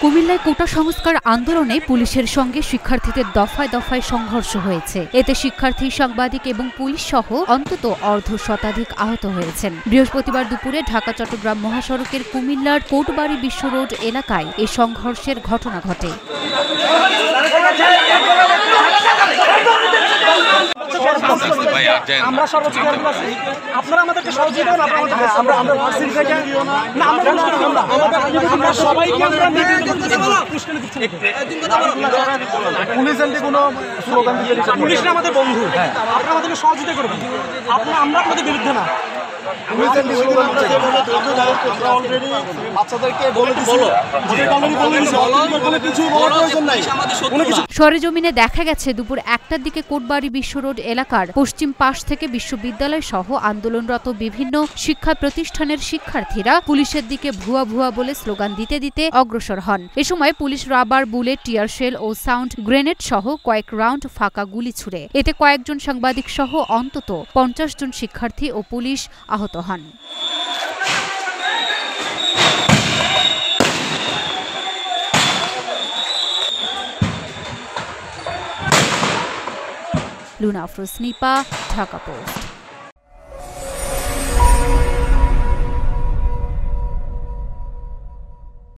কুমিল্লায় কোটা সংস্কার আন্দোলনে পুলিশের সঙ্গে শিক্ষার্থীদের দফায় দফায় সংঘর্ষ হয়েছে। এতে শিক্ষার্থী, সাংবাদিক এবং পুলিশ সহ অন্তত অর্ধশতাধিক আহত হয়েছেন। বৃহস্পতিবার দুপুরে ঢাকা-চট্টগ্রাম মহাসড়কের কুমিল্লার কোটবাড়ি বিশ্ব রোড এলাকায় এ সংঘর্ষের ঘটনা ঘটে। পুলিশ আমাদের বন্ধু, আপনারা আমাদেরকে সহযোগিতা করবেন, আমরা আপনাদের বিরুদ্ধে না। সরেজমিনে দেখা গেছে দুপুর 1টার দিকে কোটবাড়ি বিশ্ব রোড এলাকার পশ্চিম পাশ থেকে বিশ্ববিদ্যালয় সহ আন্দোলনরত বিভিন্ন শিক্ষা প্রতিষ্ঠানের শিক্ষার্থীরা পুলিশের দিকে ভুয়া ভুয়া বলে স্লোগান দিতে দিতে অগ্রসর হন। এ সময় police rubber bullet, tear shell ও সাউন্ড গ্রেনেড সহ কয়েক রাউন্ড ফাঁকা গুলি ছুড়ে। এতে কয়েকজন সাংবাদিক সহ অন্তত 50 জন শিক্ষার্থী ও পুলিশ আহত হন। লুনা আফরোজ, নিপা, ঢাকা পোস্ট।